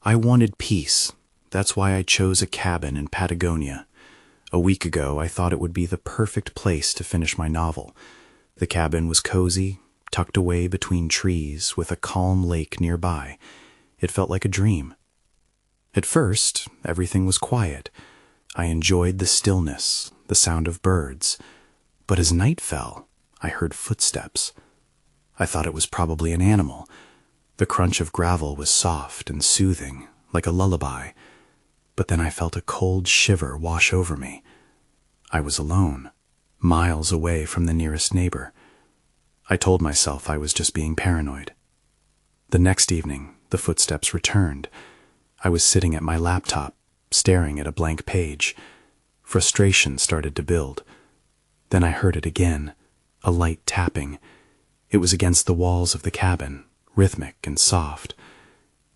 I wanted peace. That's why I chose a cabin in Patagonia. A week ago, I thought it would be the perfect place to finish my novel. The cabin was cozy, tucked away between trees, with a calm lake nearby. It felt like a dream. At first, everything was quiet. I enjoyed the stillness, the sound of birds. But as night fell, I heard footsteps. I thought it was probably an animal. The crunch of gravel was soft and soothing, like a lullaby. But then I felt a cold shiver wash over me. I was alone, miles away from the nearest neighbor. I told myself I was just being paranoid. The next evening, the footsteps returned. I was sitting at my laptop, staring at a blank page. Frustration started to build. Then I heard it again, a light tapping. It was against the walls of the cabin, rhythmic and soft.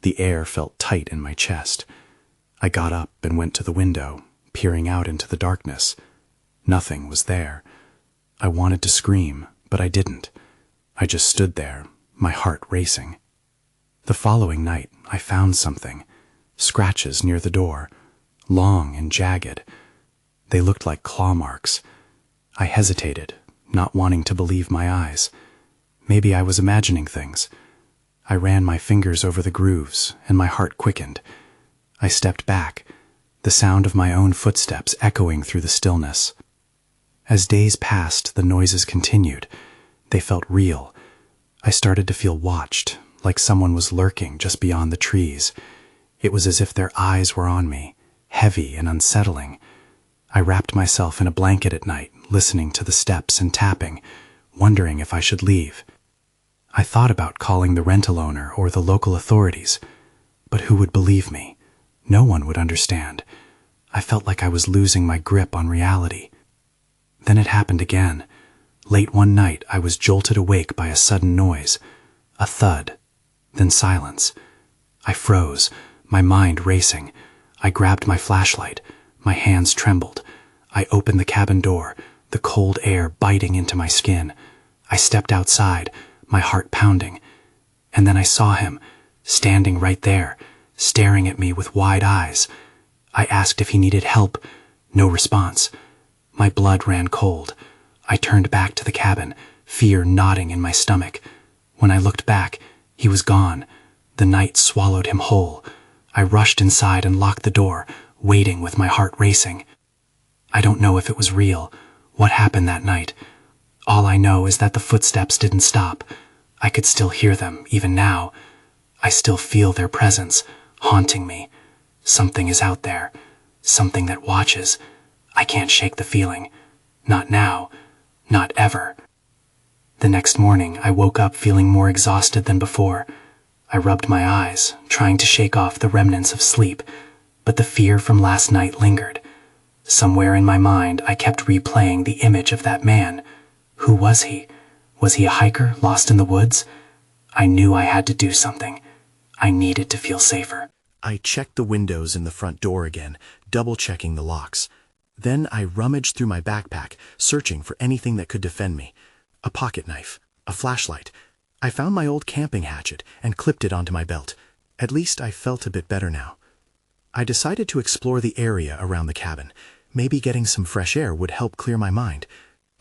The air felt tight in my chest. I got up and went to the window, peering out into the darkness. Nothing was there. I wanted to scream, but I didn't. I just stood there, my heart racing. The following night, I found something. Scratches near the door, long and jagged. They looked like claw marks. I hesitated, not wanting to believe my eyes. Maybe I was imagining things. I ran my fingers over the grooves, and my heart quickened. I stepped back, the sound of my own footsteps echoing through the stillness. As days passed, the noises continued. They felt real. I started to feel watched, like someone was lurking just beyond the trees. It was as if their eyes were on me, heavy and unsettling. I wrapped myself in a blanket at night, listening to the steps and tapping, wondering if I should leave. I thought about calling the rental owner or the local authorities, but who would believe me? No one would understand. I felt like I was losing my grip on reality. Then it happened again. Late one night, I was jolted awake by a sudden noise, a thud, then silence. I froze, my mind racing. I grabbed my flashlight. My hands trembled. I opened the cabin door, the cold air biting into my skin. I stepped outside, my heart pounding. And then I saw him, standing right there, staring at me with wide eyes. I asked if he needed help. No response. My blood ran cold. I turned back to the cabin, fear knotting in my stomach. When I looked back, he was gone. The night swallowed him whole. I rushed inside and locked the door, waiting with my heart racing. I don't know if it was real, what happened that night. All I know is that the footsteps didn't stop. I could still hear them, even now. I still feel their presence, haunting me. Something is out there, something that watches. I can't shake the feeling. Not now, not ever. The next morning, I woke up feeling more exhausted than before. I rubbed my eyes, trying to shake off the remnants of sleep, but the fear from last night lingered. Somewhere in my mind, I kept replaying the image of that man. Who was he? Was he a hiker lost in the woods? I knew I had to do something. I needed to feel safer. I checked the windows in the front door again, double-checking the locks. Then I rummaged through my backpack, searching for anything that could defend me. A pocket knife, a flashlight. I found my old camping hatchet and clipped it onto my belt. At least I felt a bit better now. I decided to explore the area around the cabin. Maybe getting some fresh air would help clear my mind.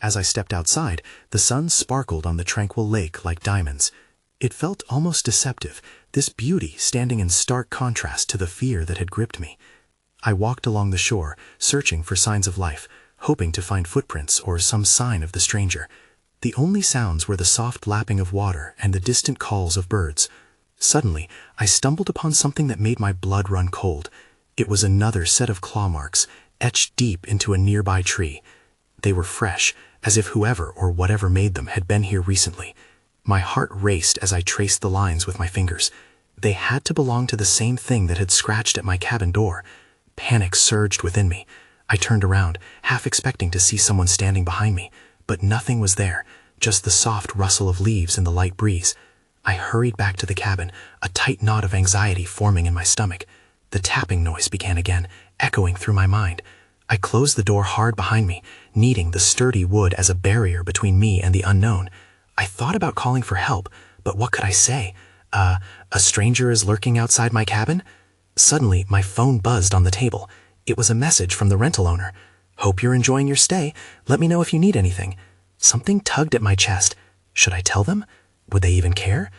As I stepped outside, the sun sparkled on the tranquil lake like diamonds. It felt almost deceptive, this beauty standing in stark contrast to the fear that had gripped me. I walked along the shore, searching for signs of life, hoping to find footprints or some sign of the stranger. The only sounds were the soft lapping of water and the distant calls of birds. Suddenly, I stumbled upon something that made my blood run cold. It was another set of claw marks, etched deep into a nearby tree. They were fresh, as if whoever or whatever made them had been here recently. My heart raced as I traced the lines with my fingers. They had to belong to the same thing that had scratched at my cabin door. Panic surged within me. I turned around, half expecting to see someone standing behind me, but nothing was there, just the soft rustle of leaves in the light breeze. I hurried back to the cabin, a tight knot of anxiety forming in my stomach. The tapping noise began again, echoing through my mind. I closed the door hard behind me, needing the sturdy wood as a barrier between me and the unknown. I thought about calling for help, but what could I say? A stranger is lurking outside my cabin? Suddenly, my phone buzzed on the table. It was a message from the rental owner. "Hope you're enjoying your stay. Let me know if you need anything." Something tugged at my chest. Should I tell them? Would they even care?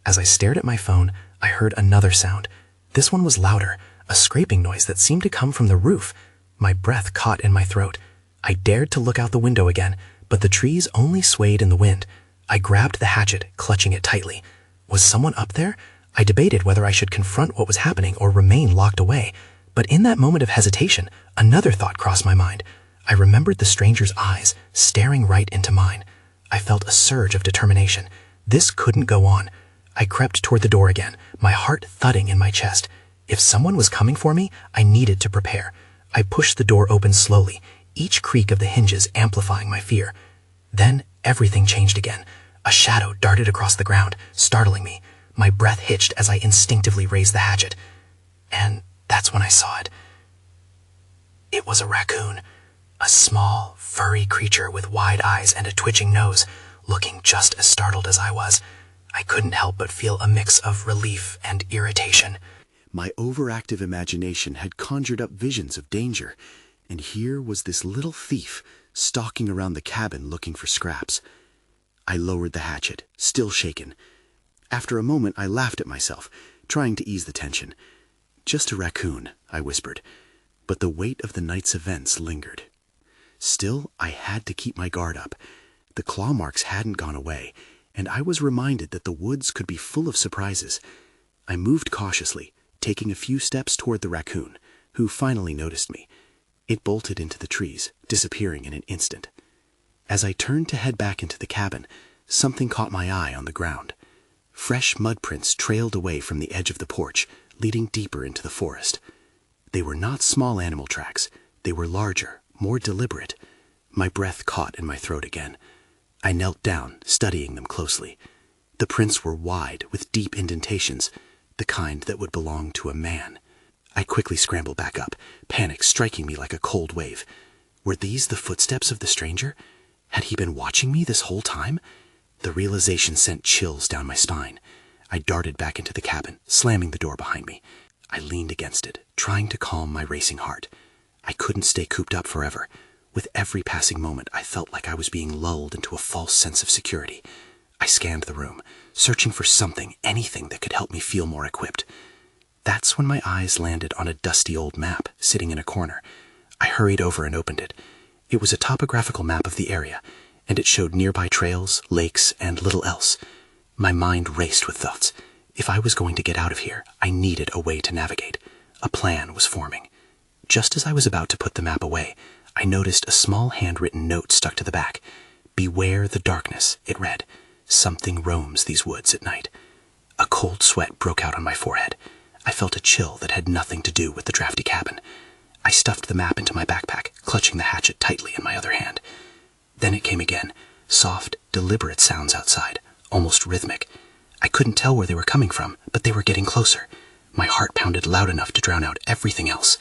As I stared at my phone, I heard another sound. This one was louder, a scraping noise that seemed to come from the roof. My breath caught in my throat. I dared to look out the window again, but the trees only swayed in the wind. I grabbed the hatchet, clutching it tightly. Was someone up there? I debated whether I should confront what was happening or remain locked away. But in that moment of hesitation, another thought crossed my mind. I remembered the stranger's eyes, staring right into mine. I felt a surge of determination. This couldn't go on. I crept toward the door again, my heart thudding in my chest. If someone was coming for me, I needed to prepare. I pushed the door open slowly, each creak of the hinges amplifying my fear. Then everything changed again. A shadow darted across the ground, startling me. My breath hitched as I instinctively raised the hatchet. And that's when I saw it. It was a raccoon. A small, furry creature with wide eyes and a twitching nose, looking just as startled as I was. I couldn't help but feel a mix of relief and irritation. My overactive imagination had conjured up visions of danger, and here was this little thief stalking around the cabin looking for scraps. I lowered the hatchet, still shaken. After a moment, I laughed at myself, trying to ease the tension. "Just a raccoon," I whispered, but the weight of the night's events lingered. Still, I had to keep my guard up. The claw marks hadn't gone away, and I was reminded that the woods could be full of surprises. I moved cautiously, taking a few steps toward the raccoon, who finally noticed me. It bolted into the trees, disappearing in an instant. As I turned to head back into the cabin, something caught my eye on the ground. Fresh mud prints trailed away from the edge of the porch, leading deeper into the forest. They were not small animal tracks. They were larger, more deliberate. My breath caught in my throat again. I knelt down, studying them closely. The prints were wide, with deep indentations, the kind that would belong to a man. I quickly scrambled back up, panic striking me like a cold wave. Were these the footsteps of the stranger? Had he been watching me this whole time? The realization sent chills down my spine. I darted back into the cabin, slamming the door behind me. I leaned against it, trying to calm my racing heart. I couldn't stay cooped up forever. With every passing moment, I felt like I was being lulled into a false sense of security. I scanned the room, searching for something, anything that could help me feel more equipped. That's when my eyes landed on a dusty old map sitting in a corner. I hurried over and opened it. It was a topographical map of the area, and it showed nearby trails, lakes, and little else. My mind raced with thoughts. If I was going to get out of here, I needed a way to navigate. A plan was forming. Just as I was about to put the map away, I noticed a small handwritten note stuck to the back. "Beware the darkness," it read. "Something roams these woods at night." A cold sweat broke out on my forehead. I felt a chill that had nothing to do with the drafty cabin. I stuffed the map into my backpack, clutching the hatchet tightly in my other hand. Then it came again. Soft, deliberate sounds outside, almost rhythmic. I couldn't tell where they were coming from, but they were getting closer. My heart pounded loud enough to drown out everything else.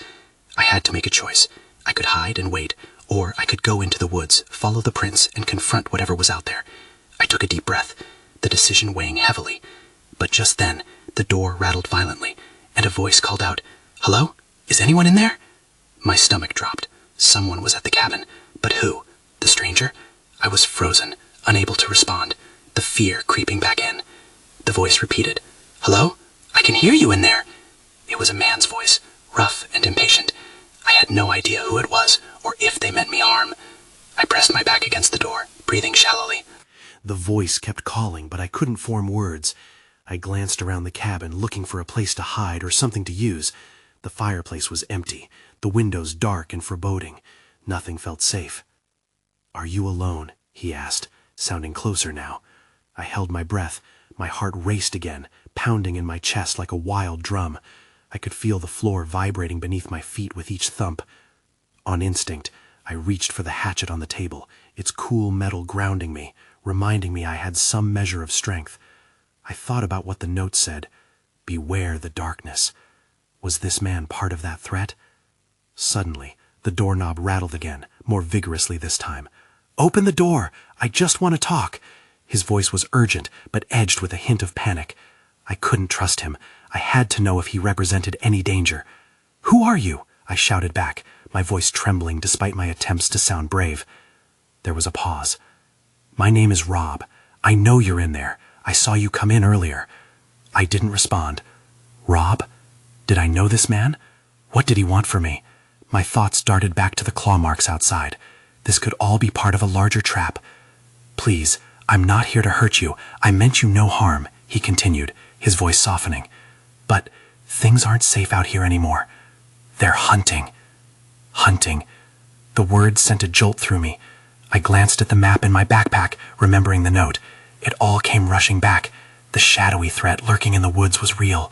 I had to make a choice. I could hide and wait, or I could go into the woods, follow the prints, and confront whatever was out there. I took a deep breath, the decision weighing heavily. But just then, the door rattled violently, and a voice called out, "Hello? Is anyone in there?" My stomach dropped. Someone was at the cabin. But who? The stranger? I was frozen, unable to respond, the fear creeping back in. The voice repeated, "Hello? I can hear you in there." It was a man's voice, rough and impatient. I had no idea who it was, or if they meant me harm. I pressed my back against the door, breathing shallowly. The voice kept calling, but I couldn't form words. I glanced around the cabin, looking for a place to hide or something to use. The fireplace was empty, the windows dark and foreboding. Nothing felt safe. "Are you alone?" he asked, sounding closer now. I held my breath. My heart raced again, pounding in my chest like a wild drum. I could feel the floor vibrating beneath my feet with each thump. On instinct, I reached for the hatchet on the table, its cool metal grounding me, reminding me I had some measure of strength. I thought about what the note said. Beware the darkness. Was this man part of that threat? Suddenly, the doorknob rattled again, more vigorously this time. "Open the door! I just want to talk!" His voice was urgent, but edged with a hint of panic. I couldn't trust him. I had to know if he represented any danger. "Who are you?" I shouted back, my voice trembling despite my attempts to sound brave. There was a pause. "My name is Rob. I know you're in there. I saw you come in earlier." I didn't respond. Rob? Did I know this man? What did he want from me? My thoughts darted back to the claw marks outside. This could all be part of a larger trap. "Please, I'm not here to hurt you. I meant you no harm," he continued, his voice softening. "But things aren't safe out here anymore. They're hunting." Hunting. The words sent a jolt through me. I glanced at the map in my backpack, remembering the note. It all came rushing back. The shadowy threat lurking in the woods was real.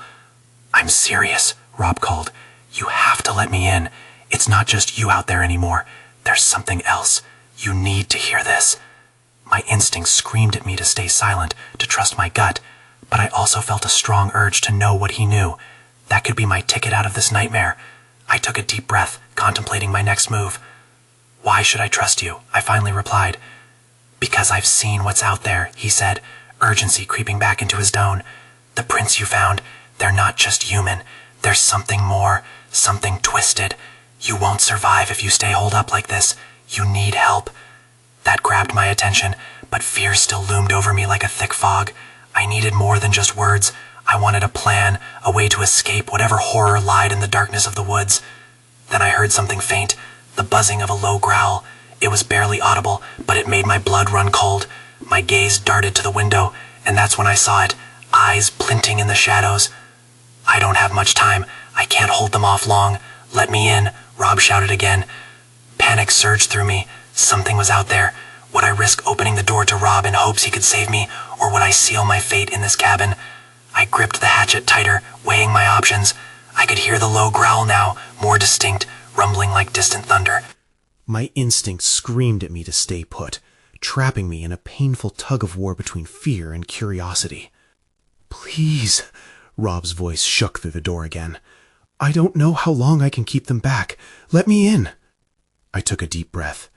"I'm serious," Rob called. "You have to let me in. It's not just you out there anymore. There's something else. You need to hear this." My instincts screamed at me to stay silent, to trust my gut, but I also felt a strong urge to know what he knew. That could be my ticket out of this nightmare. I took a deep breath, contemplating my next move. "Why should I trust you?" I finally replied. "Because I've seen what's out there," he said, urgency creeping back into his tone. "The prints you found, they're not just human. There's something more, something twisted. You won't survive if you stay holed up like this. You need help." That grabbed my attention, but fear still loomed over me like a thick fog. I needed more than just words. I wanted a plan, a way to escape whatever horror lied in the darkness of the woods. Then I heard something faint, the buzzing of a low growl. It was barely audible, but it made my blood run cold. My gaze darted to the window, and that's when I saw it, eyes glinting in the shadows. "I don't have much time. I can't hold them off long. Let me in," Rob shouted again. Panic surged through me. Something was out there. Would I risk opening the door to Rob in hopes he could save me, or would I seal my fate in this cabin? I gripped the hatchet tighter, weighing my options. I could hear the low growl now, more distinct, rumbling like distant thunder. My instinct screamed at me to stay put, trapping me in a painful tug-of-war between fear and curiosity. "Please," Rob's voice shook through the door again. "I don't know how long I can keep them back. Let me in." I took a deep breath.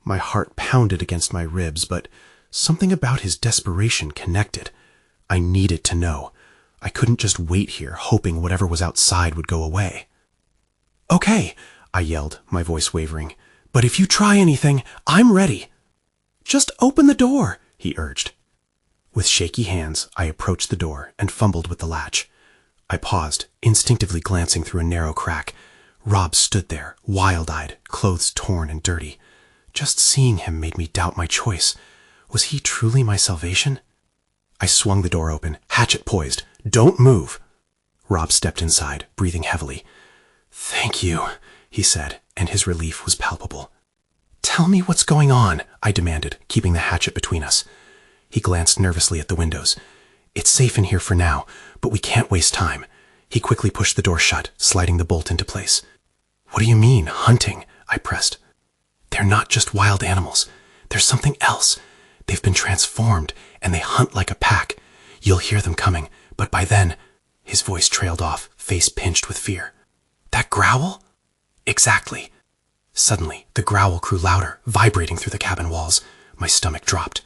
My heart pounded against my ribs, but something about his desperation connected. I needed to know. I couldn't just wait here, hoping whatever was outside would go away. "Okay," I yelled, my voice wavering. "But if you try anything, I'm ready." "Just open the door," he urged. With shaky hands, I approached the door and fumbled with the latch. I paused, instinctively glancing through a narrow crack. Rob stood there, wild-eyed, clothes torn and dirty. Just seeing him made me doubt my choice. Was he truly my salvation? I swung the door open, hatchet poised. "Don't move." Rob stepped inside, breathing heavily. "Thank you," he said, and his relief was palpable. "Tell me what's going on," I demanded, keeping the hatchet between us. He glanced nervously at the windows. "It's safe in here for now, but we can't waste time." He quickly pushed the door shut, sliding the bolt into place. "What do you mean, hunting?" I pressed. "They're not just wild animals. There's something else. They've been transformed, and they hunt like a pack. You'll hear them coming, but by then..." His voice trailed off, face pinched with fear. "That growl?" "Exactly." Suddenly, the growl grew louder, vibrating through the cabin walls. My stomach dropped.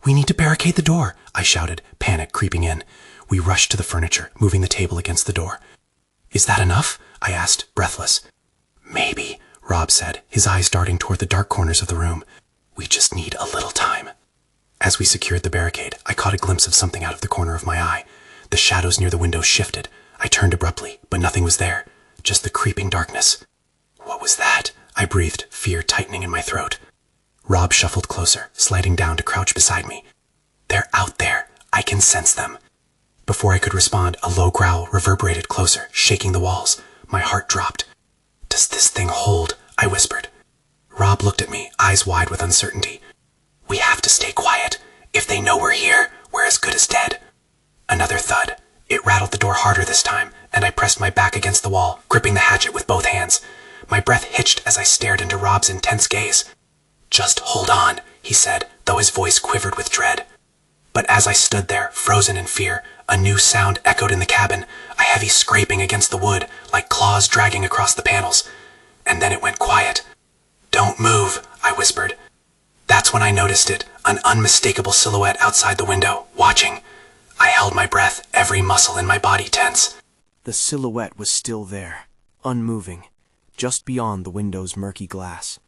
"We need to barricade the door," I shouted, panic creeping in. We rushed to the furniture, moving the table against the door. "Is that enough?" I asked, breathless. "Maybe," Rob said, his eyes darting toward the dark corners of the room. "We just need a little time." As we secured the barricade, I caught a glimpse of something out of the corner of my eye. The shadows near the window shifted. I turned abruptly, but nothing was there, just the creeping darkness. "What was that?" I breathed, fear tightening in my throat. Rob shuffled closer, sliding down to crouch beside me. "They're out there. I can sense them." Before I could respond, a low growl reverberated closer, shaking the walls. My heart dropped. "Does this thing hold?" I whispered. Rob looked at me, eyes wide with uncertainty. "We have to stay quiet. If they know we're here, we're as good as dead." Another thud. It rattled the door harder this time, and I pressed my back against the wall, gripping the hatchet with both hands. My breath hitched as I stared into Rob's intense gaze. "Just hold on," he said, though his voice quivered with dread. But as I stood there, frozen in fear, a new sound echoed in the cabin, a heavy scraping against the wood, like claws dragging across the panels. And then it went quiet. "Don't move," I whispered. That's when I noticed it, an unmistakable silhouette outside the window, watching. I held my breath, every muscle in my body tense. The silhouette was still there, unmoving, just beyond the window's murky glass.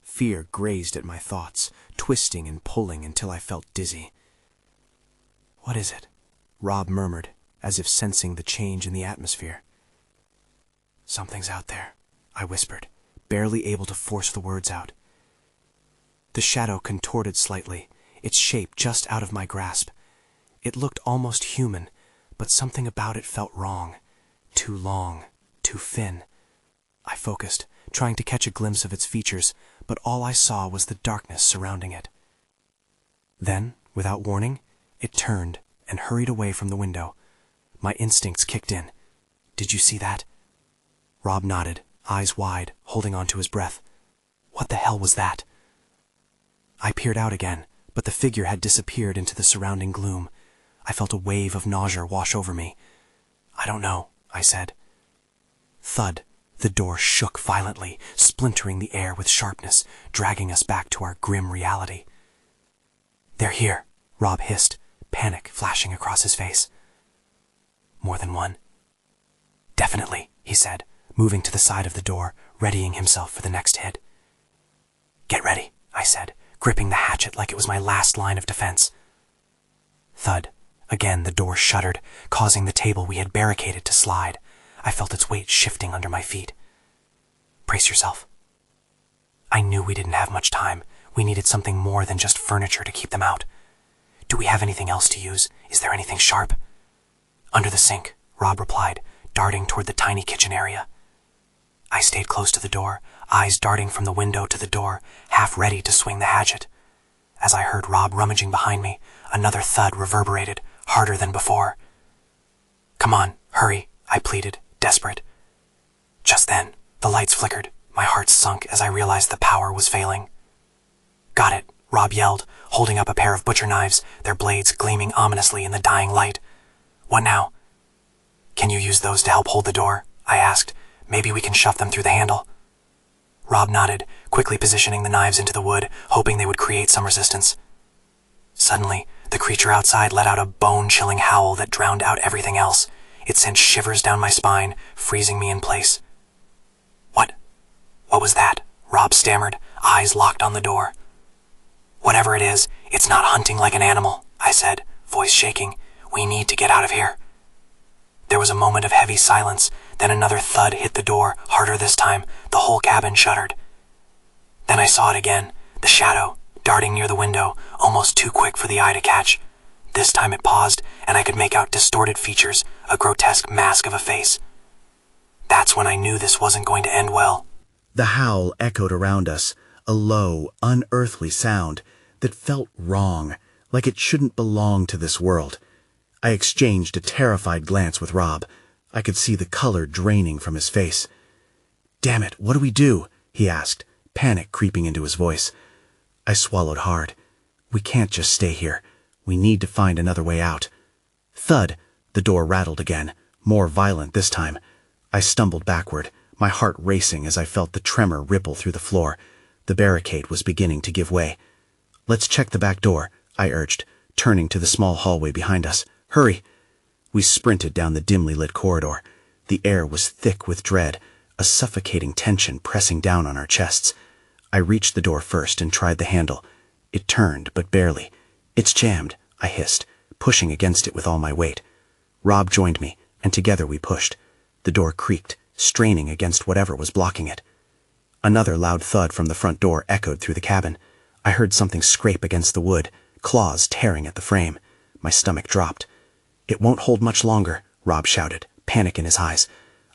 Fear grazed at my thoughts, twisting and pulling until I felt dizzy. "What is it?" Rob murmured, as if sensing the change in the atmosphere. "Something's out there," I whispered, barely able to force the words out. The shadow contorted slightly, its shape just out of my grasp. It looked almost human, but something about it felt wrong. Too long, too thin. I focused, trying to catch a glimpse of its features, but all I saw was the darkness surrounding it. Then, without warning, it turned and hurried away from the window. My instincts kicked in. "Did you see that?" Rob nodded, eyes wide, holding on to his breath. "What the hell was that?" I peered out again, but the figure had disappeared into the surrounding gloom. I felt a wave of nausea wash over me. "I don't know," I said. Thud. The door shook violently, splintering the air with sharpness, dragging us back to our grim reality. "They're here," Rob hissed, panic flashing across his face. "More than one?" "Definitely," he said, moving to the side of the door, readying himself for the next hit. "Get ready," I said, gripping the hatchet like it was my last line of defense. Thud. Again the door shuddered, causing the table we had barricaded to slide. I felt its weight shifting under my feet. "Brace yourself." I knew we didn't have much time. We needed something more than just furniture to keep them out. "Do we have anything else to use? Is there anything sharp?" "Under the sink," Rob replied, darting toward the tiny kitchen area. I stayed close to the door, eyes darting from the window to the door, half ready to swing the hatchet. As I heard Rob rummaging behind me, another thud reverberated, harder than before. "Come on, hurry," I pleaded, desperate. Just then, the lights flickered. My heart sunk as I realized the power was failing. "Got it," Rob yelled, holding up a pair of butcher knives, their blades gleaming ominously in the dying light. "What now?" "Can you use those to help hold the door?" I asked. "Maybe we can shove them through the handle." Rob nodded, quickly positioning the knives into the wood, hoping they would create some resistance. Suddenly, the creature outside let out a bone-chilling howl that drowned out everything else. It sent shivers down my spine, freezing me in place. What was that?" Rob stammered, eyes locked on the door. "Whatever it is, it's not hunting like an animal," I said, voice shaking. "We need to get out of here." There was a moment of heavy silence, then another thud hit the door, harder this time. The whole cabin shuddered. Then I saw it again, the shadow, darting near the window, almost too quick for the eye to catch. This time it paused, and I could make out distorted features, a grotesque mask of a face. That's when I knew this wasn't going to end well. The howl echoed around us, a low, unearthly sound that felt wrong, like it shouldn't belong to this world. I exchanged a terrified glance with Rob. I could see the color draining from his face. "Damn it, what do we do?" he asked, panic creeping into his voice. I swallowed hard. We can't just stay here. We need to find another way out. Thud! The door rattled again, more violent this time. I stumbled backward, my heart racing as I felt the tremor ripple through the floor. The barricade was beginning to give way. "Let's check the back door," I urged, turning to the small hallway behind us. "Hurry!" We sprinted down the dimly lit corridor. The air was thick with dread, a suffocating tension pressing down on our chests. I reached the door first and tried the handle. It turned, but barely. "It's jammed," I hissed, pushing against it with all my weight. Rob joined me, and together we pushed. The door creaked, straining against whatever was blocking it. Another loud thud from the front door echoed through the cabin. I heard something scrape against the wood, claws tearing at the frame. My stomach dropped. "It won't hold much longer," Rob shouted, panic in his eyes.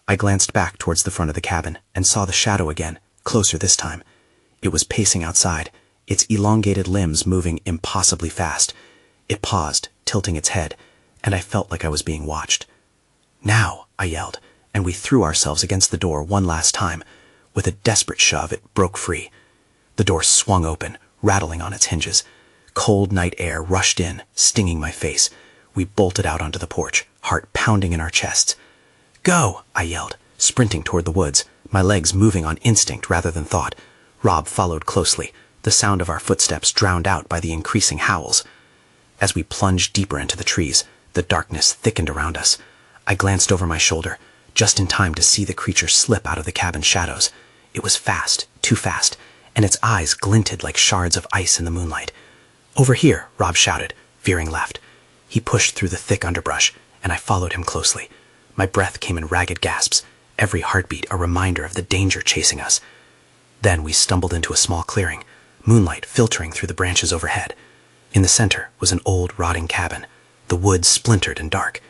I glanced back towards the front of the cabin and saw the shadow again, closer this time. It was pacing outside, its elongated limbs moving impossibly fast. It paused, tilting its head, and I felt like I was being watched. "Now!" I yelled, and we threw ourselves against the door one last time. With a desperate shove, it broke free. The door swung open, rattling on its hinges. Cold night air rushed in, stinging my face. We bolted out onto the porch, heart pounding in our chests. "Go!" I yelled, sprinting toward the woods, my legs moving on instinct rather than thought. Rob followed closely, the sound of our footsteps drowned out by the increasing howls. As we plunged deeper into the trees, The darkness thickened around us. I glanced over my shoulder, just in time to see the creature slip out of the cabin's shadows. It was fast, too fast, and its eyes glinted like shards of ice in the moonlight. "Over here," Rob shouted, veering left. He pushed through the thick underbrush, and I followed him closely. My breath came in ragged gasps, every heartbeat a reminder of the danger chasing us. Then we stumbled into a small clearing, moonlight filtering through the branches overhead. In the center was an old, rotting cabin, the wood splintered and dark.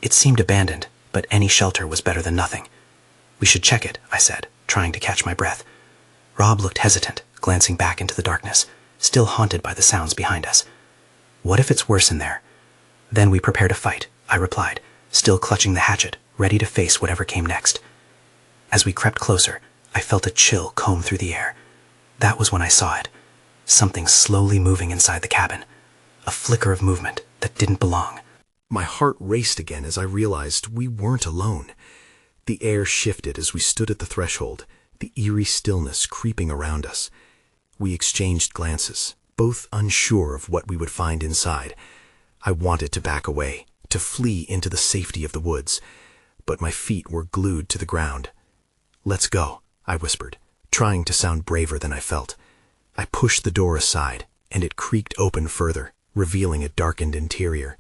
It seemed abandoned, but any shelter was better than nothing. "We should check it," I said, trying to catch my breath. Rob looked hesitant, glancing back into the darkness, still haunted by the sounds behind us. "What if it's worse in there?" "Then we prepare to fight," I replied, still clutching the hatchet, ready to face whatever came next. As we crept closer, I felt a chill comb through the air. That was when I saw it. Something slowly moving inside the cabin. A flicker of movement that didn't belong. My heart raced again as I realized we weren't alone. The air shifted as we stood at the threshold, the eerie stillness creeping around us. We exchanged glances, both unsure of what we would find inside. I wanted to back away, to flee into the safety of the woods, but my feet were glued to the ground. "Let's go," I whispered, trying to sound braver than I felt. I pushed the door aside, and it creaked open further, revealing a darkened interior.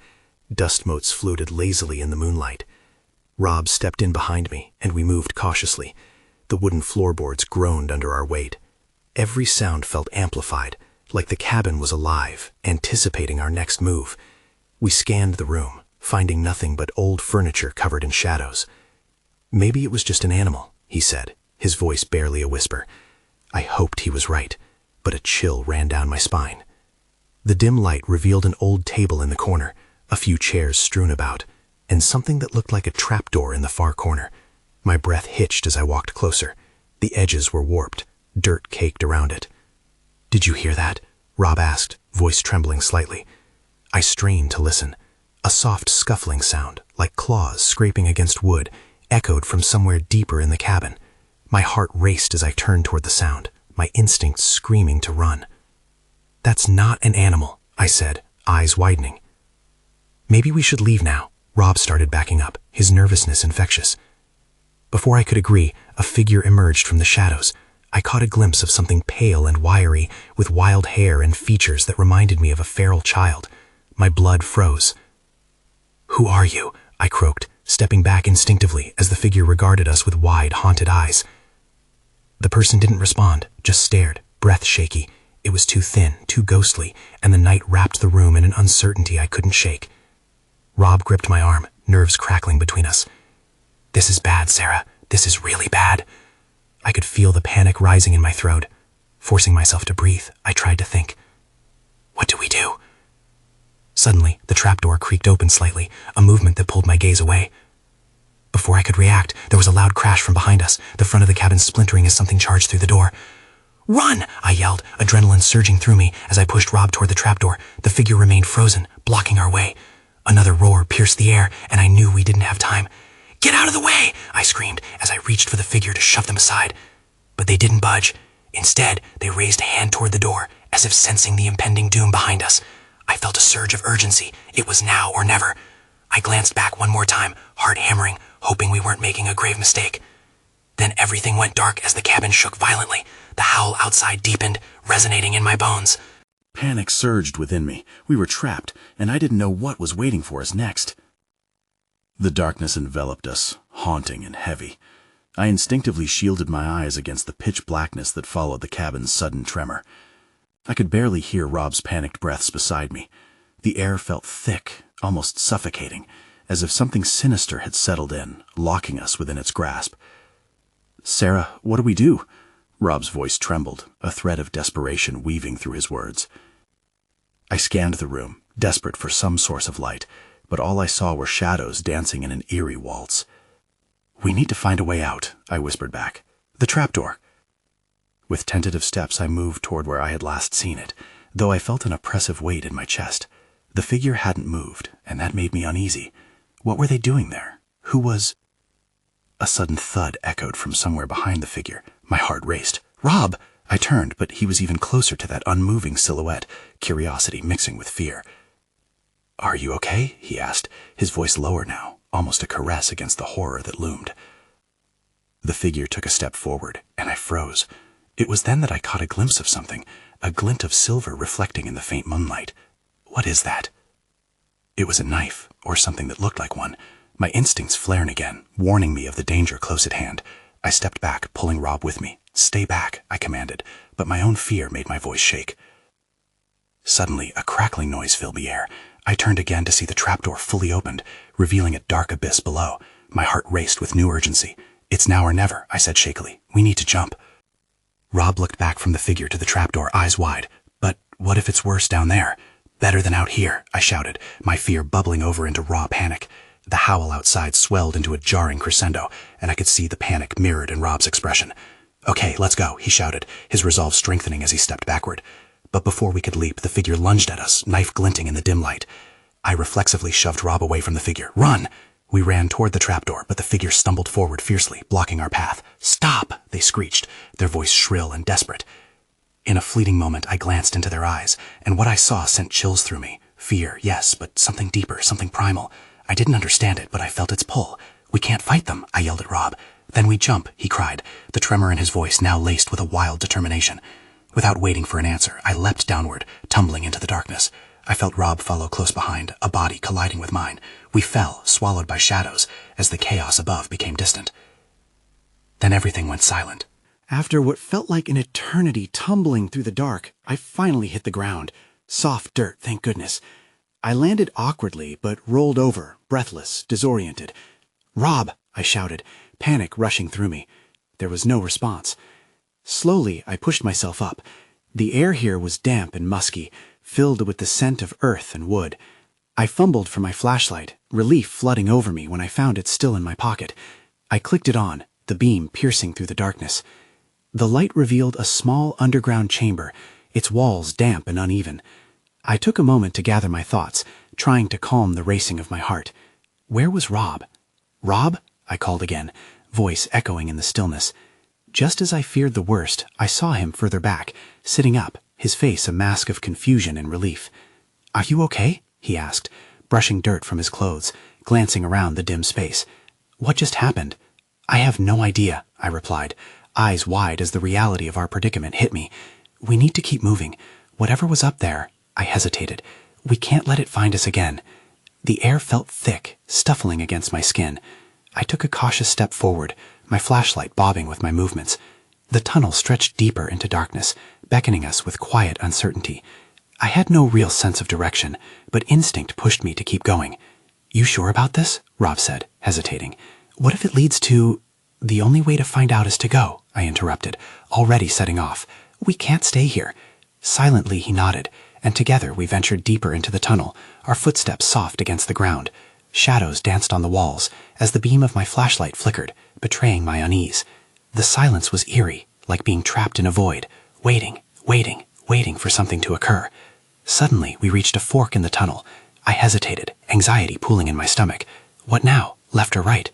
Dust motes floated lazily in the moonlight. Rob stepped in behind me, and we moved cautiously. The wooden floorboards groaned under our weight. Every sound felt amplified, like the cabin was alive, anticipating our next move. We scanned the room, finding nothing but old furniture covered in shadows. "Maybe it was just an animal," he said, his voice barely a whisper. I hoped he was right, but a chill ran down my spine. The dim light revealed an old table in the corner, a few chairs strewn about, and something that looked like a trapdoor in the far corner. My breath hitched as I walked closer. The edges were warped, dirt caked around it. "Did you hear that?" Rob asked, voice trembling slightly. I strained to listen. A soft scuffling sound, like claws scraping against wood, echoed from somewhere deeper in the cabin. My heart raced as I turned toward the sound, my instincts screaming to run. "That's not an animal," I said, eyes widening. "Maybe we should leave now." Rob started backing up, his nervousness infectious. Before I could agree, a figure emerged from the shadows. I caught a glimpse of something pale and wiry, with wild hair and features that reminded me of a feral child. My blood froze. "Who are you?" I croaked, stepping back instinctively as the figure regarded us with wide, haunted eyes. The person didn't respond, just stared, breath shaky. It was too thin, too ghostly, and the night wrapped the room in an uncertainty I couldn't shake. Rob gripped my arm, nerves crackling between us. "This is bad, Sarah. This is really bad." I could feel the panic rising in my throat. Forcing myself to breathe, I tried to think. "What do we do?" Suddenly, the trapdoor creaked open slightly, a movement that pulled my gaze away. Before I could react, there was a loud crash from behind us, the front of the cabin splintering as something charged through the door. "Run!" I yelled, adrenaline surging through me as I pushed Rob toward the trapdoor. The figure remained frozen, blocking our way. Another roar pierced the air, and I knew we didn't have time. "Get out of the way!" I screamed as I reached for the figure to shove them aside. But they didn't budge. Instead, they raised a hand toward the door, as if sensing the impending doom behind us. I felt a surge of urgency. It was now or never. I glanced back one more time, heart hammering, hoping we weren't making a grave mistake. Then everything went dark as the cabin shook violently. The howl outside deepened, resonating in my bones. Panic surged within me. We were trapped, and I didn't know what was waiting for us next. The darkness enveloped us, haunting and heavy. I instinctively shielded my eyes against the pitch blackness that followed the cabin's sudden tremor. I could barely hear Rob's panicked breaths beside me. The air felt thick, almost suffocating, as if something sinister had settled in, locking us within its grasp. "Sarah, what do we do?" Rob's voice trembled, a thread of desperation weaving through his words. I scanned the room, desperate for some source of light, but all I saw were shadows dancing in an eerie waltz. "We need to find a way out," I whispered back. "The trapdoor." With tentative steps, I moved toward where I had last seen it, though I felt an oppressive weight in my chest. The figure hadn't moved, and that made me uneasy. What were they doing there? Who was... A sudden thud echoed from somewhere behind the figure. My heart raced. "Rob!" I turned, but he was even closer to that unmoving silhouette, curiosity mixing with fear. "Are you okay?" he asked, his voice lower now, almost a caress against the horror that loomed. The figure took a step forward, and I froze. It was then that I caught a glimpse of something, a glint of silver reflecting in the faint moonlight. "What is that?" It was a knife, or something that looked like one. My instincts flared again, warning me of the danger close at hand. I stepped back, pulling Rob with me. "Stay back," I commanded, but my own fear made my voice shake. Suddenly, a crackling noise filled the air. I turned again to see the trapdoor fully opened, revealing a dark abyss below. My heart raced with new urgency. "It's now or never," I said shakily. "We need to jump." Rob looked back from the figure to the trapdoor, eyes wide. "But what if it's worse down there?" "Better than out here," I shouted, my fear bubbling over into raw panic. The howl outside swelled into a jarring crescendo, and I could see the panic mirrored in Rob's expression. "Okay, let's go," he shouted, his resolve strengthening as he stepped backward. But before we could leap, the figure lunged at us, knife glinting in the dim light. I reflexively shoved Rob away from the figure. "Run!" We ran toward the trapdoor, but the figure stumbled forward fiercely, blocking our path. "Stop!" they screeched, their voice shrill and desperate. In a fleeting moment, I glanced into their eyes, and what I saw sent chills through me. Fear, yes, but something deeper, something primal. I didn't understand it, but I felt its pull. "We can't fight them," I yelled at Rob. "Then we jump," he cried, the tremor in his voice now laced with a wild determination. Without waiting for an answer, I leapt downward, tumbling into the darkness. I felt Rob follow close behind, a body colliding with mine. We fell, swallowed by shadows, as the chaos above became distant. Then everything went silent. After what felt like an eternity tumbling through the dark, I finally hit the ground. Soft dirt, thank goodness. I landed awkwardly, but rolled over, breathless, disoriented. "Rob!" I shouted, panic rushing through me. There was no response. Slowly, I pushed myself up. The air here was damp and musky, filled with the scent of earth and wood. I fumbled for my flashlight, relief flooding over me when I found it still in my pocket. I clicked it on, the beam piercing through the darkness. The light revealed a small underground chamber, its walls damp and uneven. I took a moment to gather my thoughts, trying to calm the racing of my heart. Where was Rob? "Rob?" I called again, voice echoing in the stillness. Just as I feared the worst, I saw him further back, sitting up, his face a mask of confusion and relief. "Are you okay?" he asked, brushing dirt from his clothes, glancing around the dim space. "What just happened?" "I have no idea," I replied, eyes wide as the reality of our predicament hit me. "We need to keep moving. Whatever was up there," I hesitated. "We can't let it find us again." The air felt thick, stifling against my skin. I took a cautious step forward, my flashlight bobbing with my movements. The tunnel stretched deeper into darkness, beckoning us with quiet uncertainty. I had no real sense of direction, but instinct pushed me to keep going. "You sure about this?" Rob said, hesitating. "What if it leads to—" "The only way to find out is to go," I interrupted, already setting off. "We can't stay here." Silently he nodded, and together we ventured deeper into the tunnel, our footsteps soft against the ground. Shadows danced on the walls as the beam of my flashlight flickered, betraying my unease. The silence was eerie, like being trapped in a void, waiting for something to occur. Suddenly, we reached a fork in the tunnel. I hesitated, anxiety pooling in my stomach. What now? Left or right?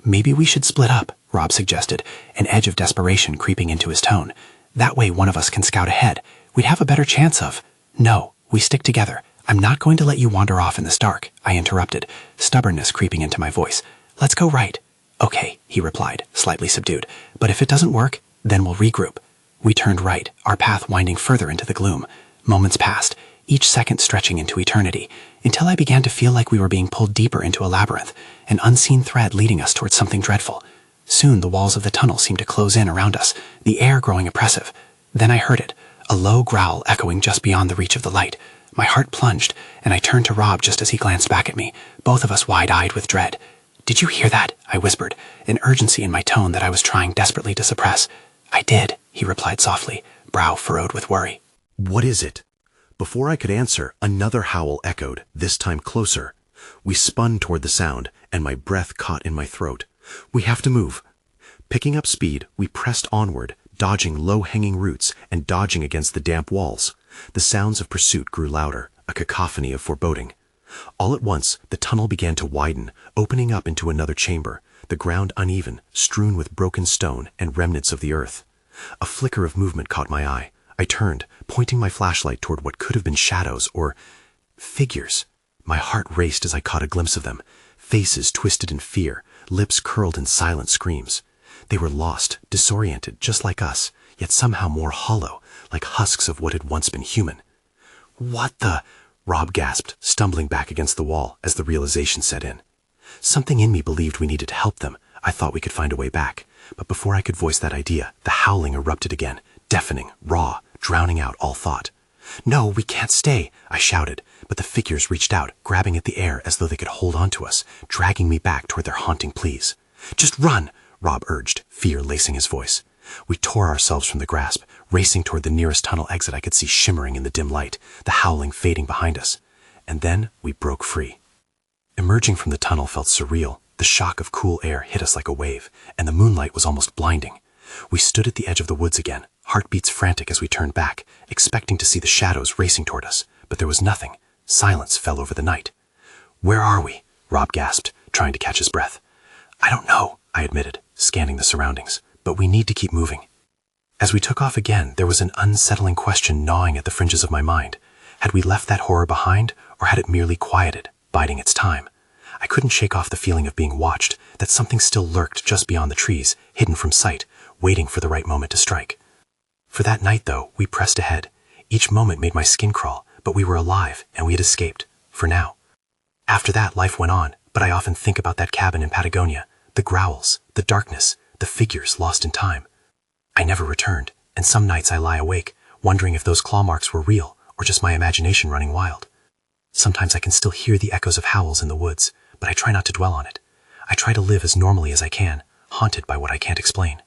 "Maybe we should split up," Rob suggested, an edge of desperation creeping into his tone. "That way one of us can scout ahead. We'd have a better chance of—" "No, we stick together. I'm not going to let you wander off in this dark," I interrupted, stubbornness creeping into my voice. "Let's go right." "Okay," he replied, slightly subdued. "But if it doesn't work, then we'll regroup." We turned right, our path winding further into the gloom. Moments passed, each second stretching into eternity, until I began to feel like we were being pulled deeper into a labyrinth, an unseen thread leading us towards something dreadful. Soon the walls of the tunnel seemed to close in around us, the air growing oppressive. Then I heard it, a low growl echoing just beyond the reach of the light. My heart plunged, and I turned to Rob just as he glanced back at me, both of us wide-eyed with dread. "Did you hear that?" I whispered, an urgency in my tone that I was trying desperately to suppress. "I did," he replied softly, brow furrowed with worry. "What is it?" Before I could answer, another howl echoed, this time closer. We spun toward the sound, and my breath caught in my throat. "We have to move." Picking up speed, we pressed onward, dodging low-hanging roots and dodging against the damp walls. The sounds of pursuit grew louder, a cacophony of foreboding. All at once, the tunnel began to widen, opening up into another chamber, the ground uneven, strewn with broken stone and remnants of the earth. A flicker of movement caught my eye. I turned, pointing my flashlight toward what could have been shadows or figures. My heart raced as I caught a glimpse of them, faces twisted in fear, lips curled in silent screams. They were lost, disoriented, just like us, yet somehow more hollow, like husks of what had once been human. "What the—" Rob gasped, stumbling back against the wall as the realization set in. Something in me believed we needed to help them. I thought we could find a way back. But before I could voice that idea, the howling erupted again, deafening, raw, drowning out all thought. "No, we can't stay," I shouted, but the figures reached out, grabbing at the air as though they could hold on to us, dragging me back toward their haunting pleas. "Just run," Rob urged, fear lacing his voice. We tore ourselves from the grasp, racing toward the nearest tunnel exit I could see shimmering in the dim light, the howling fading behind us. And then we broke free. Emerging from the tunnel felt surreal. The shock of cool air hit us like a wave, and the moonlight was almost blinding. We stood at the edge of the woods again, heartbeats frantic as we turned back, expecting to see the shadows racing toward us, but there was nothing. Silence fell over the night. "Where are we?" Rob gasped, trying to catch his breath. "I don't know," I admitted, scanning the surroundings, "but we need to keep moving." As we took off again, there was an unsettling question gnawing at the fringes of my mind. Had we left that horror behind, or had it merely quieted, biding its time? I couldn't shake off the feeling of being watched, that something still lurked just beyond the trees, hidden from sight, waiting for the right moment to strike. For that night, though, we pressed ahead. Each moment made my skin crawl, but we were alive, and we had escaped, for now. After that, life went on, but I often think about that cabin in Patagonia, the growls, the darkness, the figures lost in time. I never returned, and some nights I lie awake, wondering if those claw marks were real, or just my imagination running wild. Sometimes I can still hear the echoes of howls in the woods, but I try not to dwell on it. I try to live as normally as I can, haunted by what I can't explain.